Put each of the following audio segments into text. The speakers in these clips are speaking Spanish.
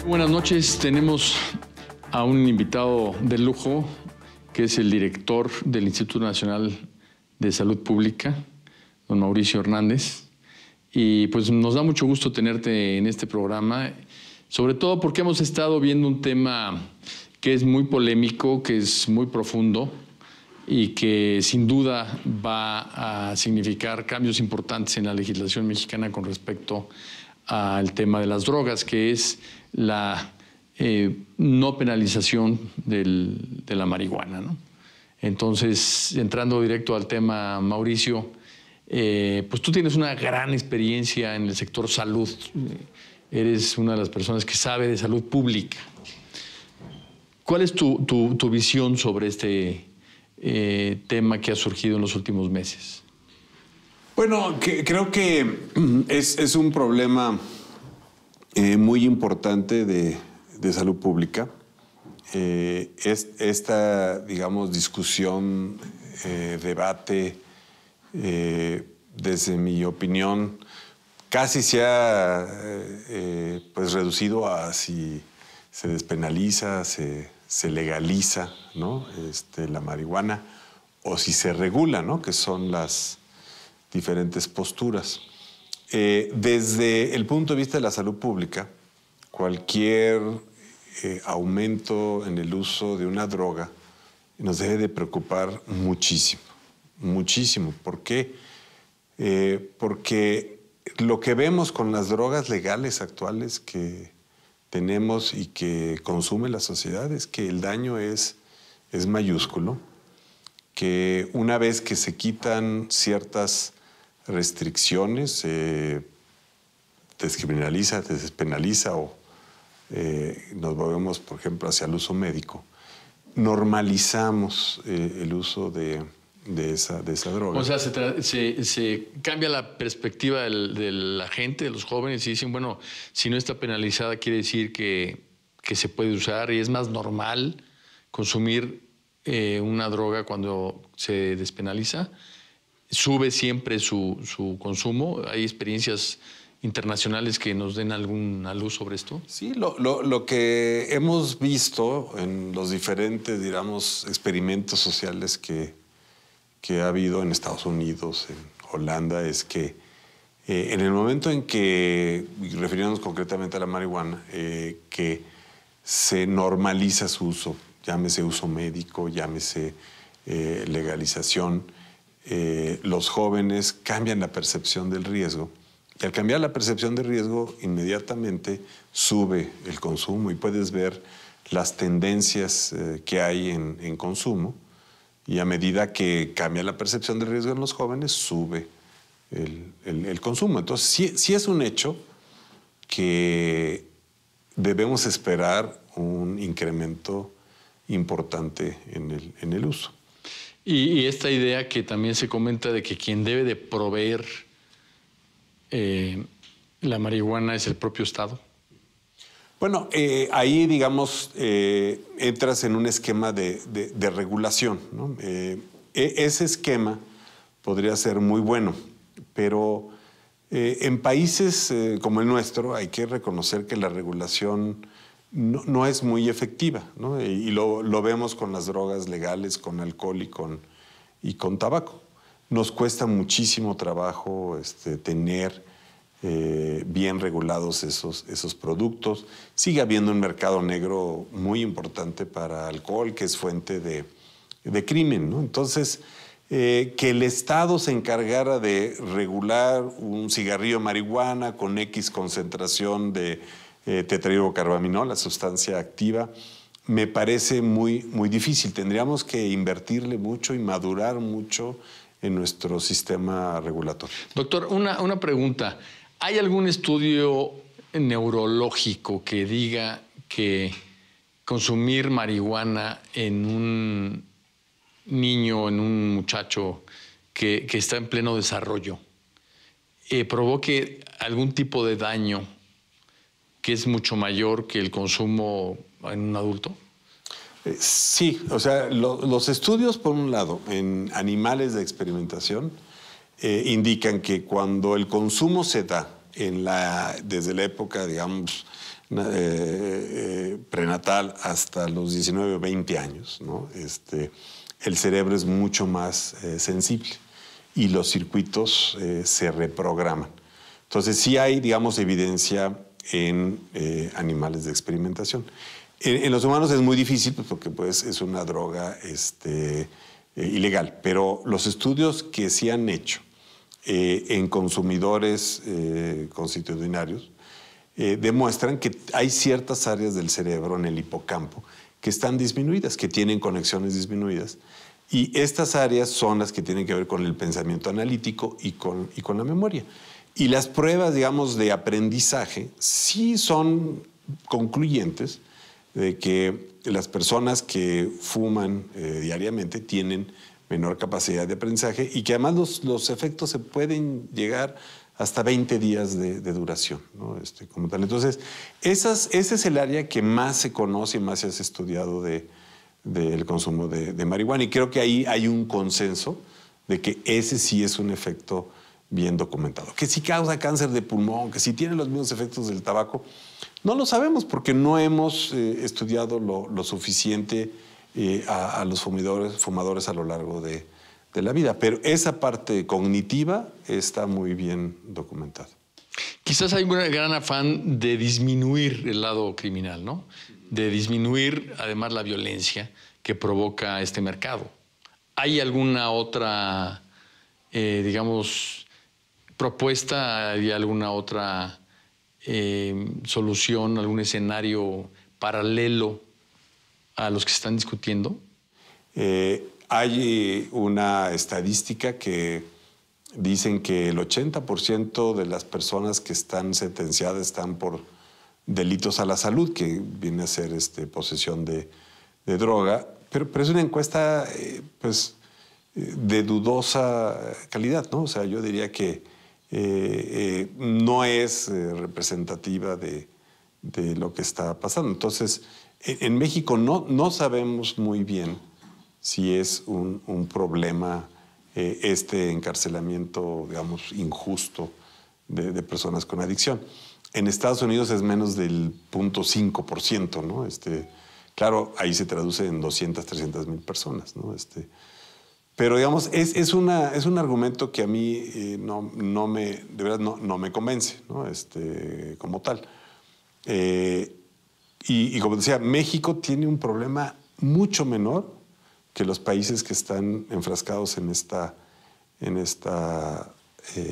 Buenas noches, tenemos a un invitado de lujo que es el director del Instituto Nacional de Salud Pública, don Mauricio Hernández. Y pues nos da mucho gusto tenerte en este programa, sobre todo porque hemos estado viendo un tema que es muy polémico, que es muy profundo y que sin duda va a significar cambios importantes en la legislación mexicana con respecto al tema de las drogas, que es la no penalización de la marihuana, ¿no? Entonces, entrando directo al tema, Mauricio, pues tú tienes una gran experiencia en el sector salud. Eres una de las personas que sabe de salud pública. ¿Cuál es tu visión sobre este tema que ha surgido en los últimos meses? Bueno, creo que es un problema muy importante de salud pública. Esta, digamos, discusión, debate, desde mi opinión, casi se ha pues reducido a si se despenaliza, se legaliza, ¿no? La marihuana, o si se regula, ¿no? Que son las diferentes posturas. Desde el punto de vista de la salud pública, cualquier aumento en el uso de una droga nos debe de preocupar muchísimo, muchísimo. ¿Por qué? Porque lo que vemos con las drogas legales actuales que tenemos y que consume la sociedad es que el daño es mayúsculo, que una vez que se quitan ciertas restricciones, se descriminaliza, se despenaliza o nos volvemos, por ejemplo, hacia el uso médico, normalizamos el uso de esa droga. O sea, se cambia la perspectiva de la gente, de los jóvenes, y dicen, bueno, si no está penalizada quiere decir que se puede usar y es más normal consumir una droga cuando se despenaliza. Sube siempre su consumo. ¿Hay experiencias internacionales que nos den alguna luz sobre esto? Sí, lo que hemos visto en los diferentes, digamos, experimentos sociales que ha habido en Estados Unidos, en Holanda, es que en el momento en que, refiriéndonos concretamente a la marihuana, que se normaliza su uso, llámese uso médico, llámese legalización, los jóvenes cambian la percepción del riesgo. Y al cambiar la percepción de riesgo, inmediatamente sube el consumo y puedes ver las tendencias que hay en consumo. Y a medida que cambia la percepción de riesgo en los jóvenes, sube el consumo. Entonces, sí es un hecho que debemos esperar un incremento importante en el uso. Y esta idea que también se comenta de que quien debe de proveer la marihuana es el propio Estado. Bueno, ahí, digamos, entras en un esquema de regulación, ¿no? Ese esquema podría ser muy bueno, pero en países como el nuestro hay que reconocer que la regulación no es muy efectiva, ¿no? Y lo vemos con las drogas legales, con alcohol y con tabaco. Nos cuesta muchísimo trabajo tener bien regulados esos productos. Sigue habiendo un mercado negro muy importante para alcohol, que es fuente de crimen, ¿no? Entonces, que el Estado se encargara de regular un cigarrillo de marihuana con X concentración de tetrahidrocannabinol, la sustancia activa, me parece muy, muy difícil. Tendríamos que invertirle mucho y madurar mucho en nuestro sistema regulatorio. Doctor, una pregunta. ¿Hay algún estudio neurológico que diga que consumir marihuana en un niño, en un muchacho que está en pleno desarrollo, provoque algún tipo de daño que es mucho mayor que el consumo en un adulto? Sí, o sea, los estudios, por un lado, en animales de experimentación, indican que cuando el consumo se da desde la época, digamos, prenatal hasta los 19 o 20 años, ¿no? El cerebro es mucho más sensible y los circuitos se reprograman. Entonces sí hay, digamos, evidencia en animales de experimentación. En los humanos es muy difícil pues, porque pues, es una droga ilegal, pero los estudios que se han hecho en consumidores constitucionarios demuestran que hay ciertas áreas del cerebro en el hipocampo que están disminuidas, que tienen conexiones disminuidas. Y estas áreas son las que tienen que ver con el pensamiento analítico y con la memoria. Y las pruebas, digamos, de aprendizaje sí son concluyentes de que las personas que fuman diariamente tienen menor capacidad de aprendizaje y que además los efectos se pueden llegar hasta 20 días de duración, ¿no? Como tal. Entonces, ese es el área que más se conoce y más se ha estudiado del consumo de marihuana. Y creo que ahí hay un consenso de que ese sí es un efecto bien documentado. Que si causa cáncer de pulmón, que si tiene los mismos efectos del tabaco, no lo sabemos porque no hemos estudiado lo suficiente a los fumadores a lo largo de la vida. Pero esa parte cognitiva está muy bien documentada. Quizás hay un gran afán de disminuir el lado criminal, ¿no? De disminuir además la violencia que provoca este mercado. ¿Hay alguna otra, digamos, propuesta? ¿Hay alguna otra solución, algún escenario paralelo a los que se están discutiendo? Hay una estadística que dicen que el 80% de las personas que están sentenciadas están por delitos a la salud, que viene a ser posesión de droga, pero es una encuesta pues, de dudosa calidad, ¿no? O sea, yo diría que no es representativa de lo que está pasando. Entonces, en México no sabemos muy bien si es un problema este encarcelamiento, digamos, injusto de personas con adicción. En Estados Unidos es menos del 0.5%, ¿no? Claro, ahí se traduce en 200, 300 mil personas, ¿no? Pero, digamos, es un argumento que a mí de verdad no me convence, ¿no? Como tal. Y como decía, México tiene un problema mucho menor que los países que están enfrascados en esta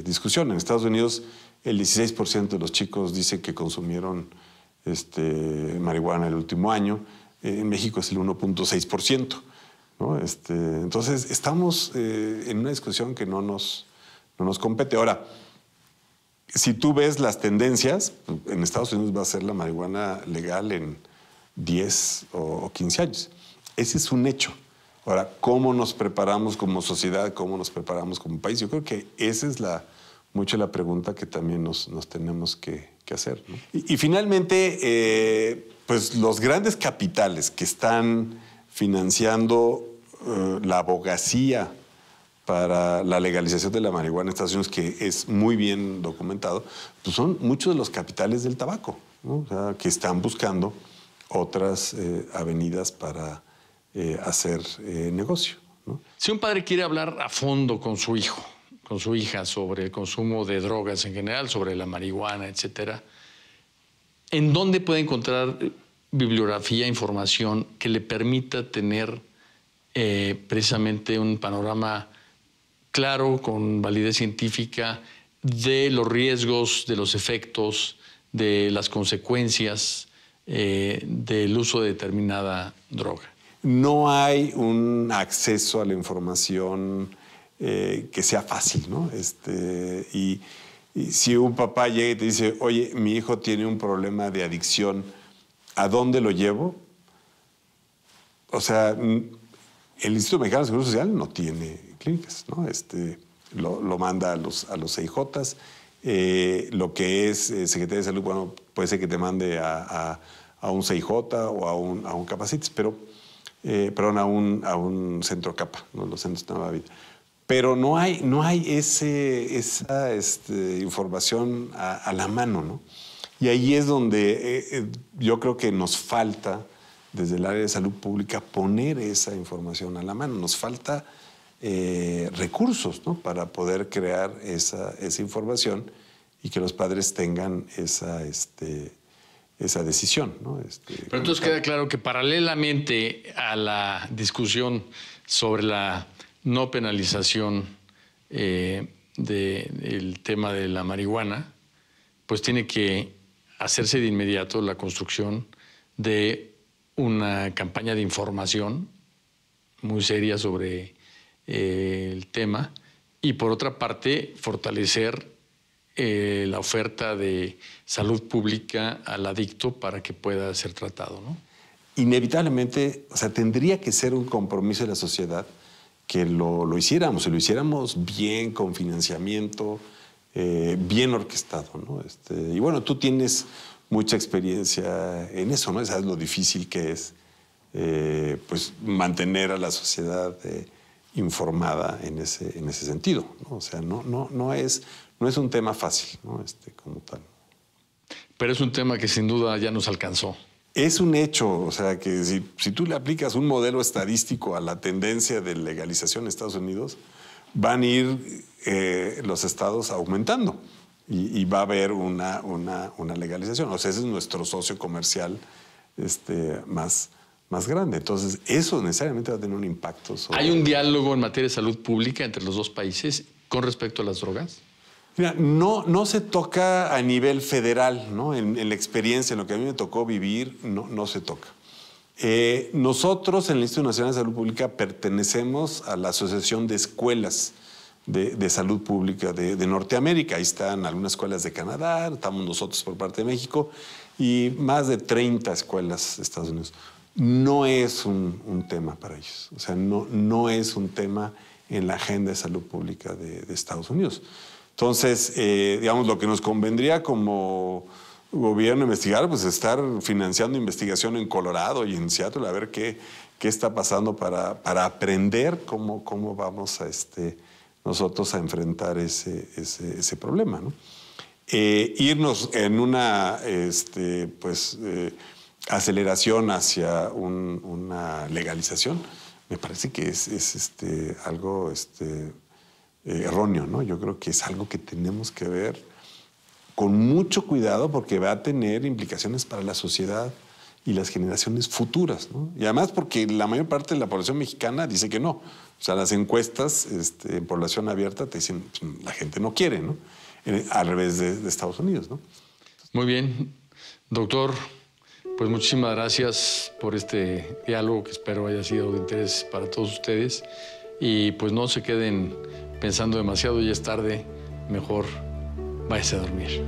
discusión. En Estados Unidos, el 16% de los chicos dicen que consumieron marihuana el último año. En México es el 1.6%, ¿no? Entonces, estamos en una discusión que no nos compete. Ahora, si tú ves las tendencias, en Estados Unidos va a ser la marihuana legal en 10 o 15 años. Ese es un hecho. Ahora, ¿cómo nos preparamos como sociedad? ¿Cómo nos preparamos como país? Yo creo que esa es mucho la pregunta que también nos tenemos que hacer, ¿no? Y finalmente, pues los grandes capitales que están financiando la abogacía para la legalización de la marihuana en Estados Unidos, que es muy bien documentado, pues son muchos de los capitales del tabaco, ¿no? O sea, que están buscando otras avenidas para hacer negocio, ¿no? Si un padre quiere hablar a fondo con su hijo, con su hija, sobre el consumo de drogas en general, sobre la marihuana, etcétera, ¿en dónde puede encontrar bibliografía, información que le permita tener precisamente un panorama claro, con validez científica, de los riesgos, de los efectos, de las consecuencias del uso de determinada droga? No hay un acceso a la información que sea fácil, ¿no? Y si un papá llega y te dice, oye, mi hijo tiene un problema de adicción, ¿a dónde lo llevo? O sea, el Instituto Mexicano de Seguro Social no tiene clínicas, ¿no? Lo manda a los CIJs. Lo que es Secretaría de Salud, bueno, puede ser que te mande a un CIJ o a un Capacites, perdón, a un centro CAPA, ¿no? Los centros de Nueva Vida. Pero no hay esa información a la mano, ¿no? Y ahí es donde yo creo que nos falta, desde el área de salud pública, poner esa información a la mano. Nos falta recursos, ¿no?, para poder crear esa información y que los padres tengan esa decisión, ¿no? Pero entonces queda claro que paralelamente a la discusión sobre la no penalización del tema de la marihuana, pues tiene que hacerse de inmediato la construcción de una campaña de información muy seria sobre el tema y, por otra parte, fortalecer la oferta de salud pública al adicto para que pueda ser tratado, ¿no? Inevitablemente, o sea, tendría que ser un compromiso de la sociedad que lo hiciéramos, y lo hiciéramos bien, con financiamiento, bien orquestado, ¿no? Y bueno, tú tienes mucha experiencia en eso, ¿no? Sabes lo difícil que es pues mantener a la sociedad informada en ese sentido, ¿no? O sea, no es un tema fácil, ¿no? Como tal. Pero es un tema que sin duda ya nos alcanzó. Es un hecho, o sea, que si tú le aplicas un modelo estadístico a la tendencia de legalización en Estados Unidos, van a ir los estados aumentando y va a haber una legalización. O sea, ese es nuestro socio comercial más grande. Entonces, eso necesariamente va a tener un impacto sobre... ¿Hay un diálogo en materia de salud pública entre los dos países con respecto a las drogas? Mira, no se toca a nivel federal, ¿no? En la experiencia, en lo que a mí me tocó vivir, no se toca. Nosotros en el Instituto Nacional de Salud Pública pertenecemos a la Asociación de Escuelas de Salud Pública de Norteamérica. Ahí están algunas escuelas de Canadá, estamos nosotros por parte de México y más de 30 escuelas de Estados Unidos. No es un tema para ellos. O sea, no es un tema en la agenda de salud pública de Estados Unidos. Entonces, digamos, lo que nos convendría como gobierno investigar, pues estar financiando investigación en Colorado y en Seattle, a ver qué está pasando para aprender cómo vamos a nosotros a enfrentar ese problema, ¿no? Irnos en una aceleración hacia una legalización, me parece que es algo erróneo, ¿no? Yo creo que es algo que tenemos que ver con mucho cuidado porque va a tener implicaciones para la sociedad y las generaciones futuras, ¿no? Y además porque la mayor parte de la población mexicana dice que no. O sea, las encuestas en población abierta te dicen la gente no quiere, ¿no? Al revés de Estados Unidos, ¿no? Muy bien. Doctor, pues muchísimas gracias por este diálogo que espero haya sido de interés para todos ustedes. Y pues no se queden pensando demasiado, ya es tarde, mejor váyase a dormir.